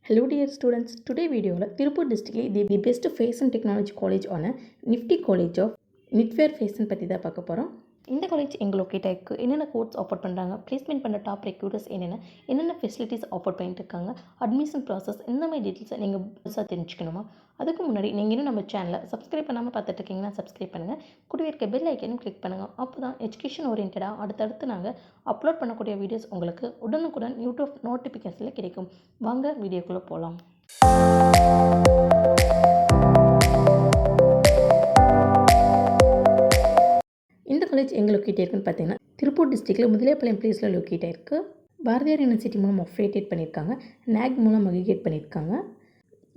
Hello dear students, today video Tirupur district the best fashion technology college on a Nifty College of Knitwear Fashion பற்றி தான் பார்க்க போகிறோம். இந்த college எங்கே locate ஆகிருக்கு, என்னென்ன கோர்ஸ் ஆஃபர் பண்ணுறாங்க, பிளேஸ்மெண்ட் பண்ண டாப் ரெக்ரூட்டர்ஸ் என்னென்ன ஃபெசிலிட்டிஸ் ஆஃபர் பண்ணிட்டு இருக்காங்க, அட்மிஷன் ப்ராசஸ் இந்த மாதிரி டீட்டெயில்ஸை நீங்கள் புதுசாக தெரிஞ்சுக்கணுமா? அதுக்கு முன்னாடி நீங்கள் இன்னும் நம்ம சேனலை சப்ஸ்கிரைப் பண்ணாமல் பார்த்துட்டு இருக்கீங்கன்னா சப்ஸ்கிரைப் பண்ணுங்கள். கூடவே இருக்க பெல் ஐக்கனும் கிளிக் பண்ணுங்கள். அப்போ தான் எஜுகேஷன் ஓரியன்டாக அடுத்தடுத்து நாங்கள் அப்லோட் பண்ணக்கூடிய வீடியோஸ் உங்களுக்கு உடனுக்குடன் யூடியூப் நோட்டிஃபிகேஷனில் கிடைக்கும். வாங்க வீடியோக்குள்ளே போகலாம். இந்த காலேஜ் எங்கே லொக்கேட் ஆயிருக்குன்னு பார்த்தீங்கன்னா திருப்பூர் டிஸ்ட்ரிக்டில் முதலியாப்பாளையம் பிளேஸில் லொக்கேட் ஆயிருக்கு. பாரதியார் யூனிவர்சிட்டி மூலம் அஃபிலியேட் பண்ணியிருக்காங்க, நாக் மூலம் அக்ரிகேட் பண்ணியிருக்காங்க.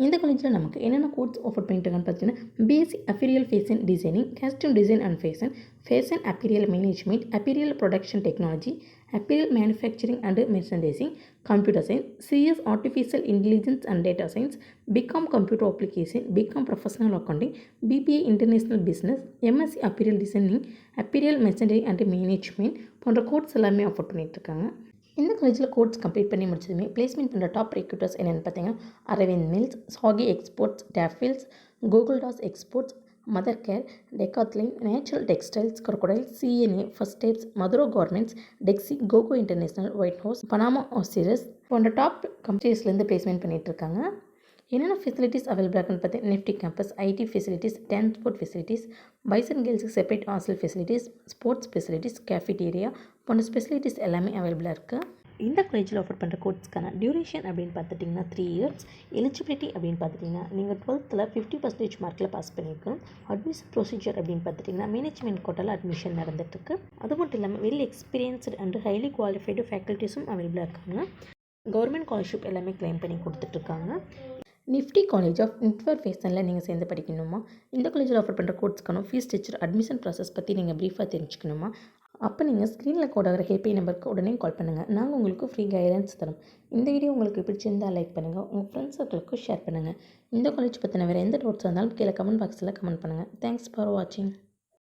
இந்த காலேஜில் நமக்கு என்னென்ன கோர்ஸ் ஆஃபர் பண்ணிட்டுருக்கான்னு பார்த்தீங்கன்னா B Sc apparel fashion designing, costume design and fashion apparel management, apparel production technology, apparel manufacturing and merchandising, computer science, CS artificial intelligence and data science, B Com computer application, B Com professional accounting, BBA international business, M Sc apparel designing, apparel merchandising and management போன்ற course எல்லாமே offer பண்ணிகிட்ருக்காங்க. இந்த காலேஜில் course complete பண்ணி முடிச்சதுமே placement பண்ணுற top recruiters என்னென்னு பார்த்தீங்கன்னா அரவிந்த் மில்ஸ், சாகி எக்ஸ்போர்ட்ஸ், டேஃபில்ஸ், Gokaldas Exports, Mother Care, Decathlon, Natural Textiles, crocodile, CNA, First Steps, Madura Garments, டெக்ஸி, கோகோ இன்டர்நேஷனல், ஒயிட் ஹவுஸ், பனாமா ஆசிரஸ் போன்ற டாப் கம்பெனிஸ்லேருந்து பிளேஸ்மெண்ட் பண்ணிகிட்ருக்காங்க. என்னென்ன ஃபெசிலிட்டிஸ் அவைலபிளாக இருக்குன்னு பார்த்தீங்கன்னா Nifty campus, IT facilities, transport facilities, boys and கேர்ள்ஸுக்கு separate hostel facilities, sports facilities, cafeteria போன்ற ஃபெசிலிட்டிஸ் எல்லாமே அவைலபிளாக இருக்குது. இந்த காலேஜில் ஆஃபர் பண்ணுற கோர்ஸ்க்கான டியூரேஷன் அப்படின்னு பார்த்துட்டிங்கன்னா 3 years. எலிஜிபிலிட்டி அப்படின்னு பார்த்துட்டிங்கன்னா நீங்கள் 12th 50% மார்க்கில் பாஸ் பண்ணியிருக்கணும். அட்மிஷன் ப்ரொசீஜர் அப்படின்னு பார்த்துட்டிங்கன்னா மேனேஜ்மெண்ட் கோட்டாவில் அட்மிஷன் நடந்துட்டுருக்கு. அது மட்டும் இல்லாமல் well experienced and highly qualified ஃபேக்கல்ட்டிஸும் அவைலபிளாக இருக்காங்க. கவர்மெண்ட் ஸ்காலர்ஷிப் எல்லாமே கிளைம் பண்ணி கொடுத்துட்ருக்காங்க. நிஃப்டி காலேஜ் ஆஃப் நிட்வேர் ஃபேஷனில் நீங்கள் சேர்ந்து படிக்கணுமா? இந்த காலேஜில் ஆஃபர் பண்ணுற கோர்ஸ்க்கான ஃபீஸ் ஸ்ட்ரக்சர், அட்மிஷன் ப்ராசஸ் பற்றி நீங்கள் ப்ரீஃபாக தெரிஞ்சுக்கணுமா? அப்போ நீங்கள் ஸ்க்ரீனில் கோட் ஆகிற ஹெல்ப்லைன் நம்பருக்கு உடனே கால் பண்ணுங்கள். நாங்கள் உங்களுக்கு ஃப்ரீ கைடன்ஸ் தரோம். இந்த வீடியோ உங்களுக்கு பிடிச்சிருந்தால் லைக் பண்ணுங்கள், உங்கள் ஃப்ரெண்ட்ஸ் சர்க்கிளுக்கு ஷேர் பண்ணுங்கள். இந்த காலேஜ் பற்றின வேறு எந்த டவுட்ஸ் இருந்தாலும் கீழே கமெண்ட் பாக்ஸில் கமெண்ட் பண்ணுங்கள். தேங்க்ஸ் ஃபார் வாட்சிங்.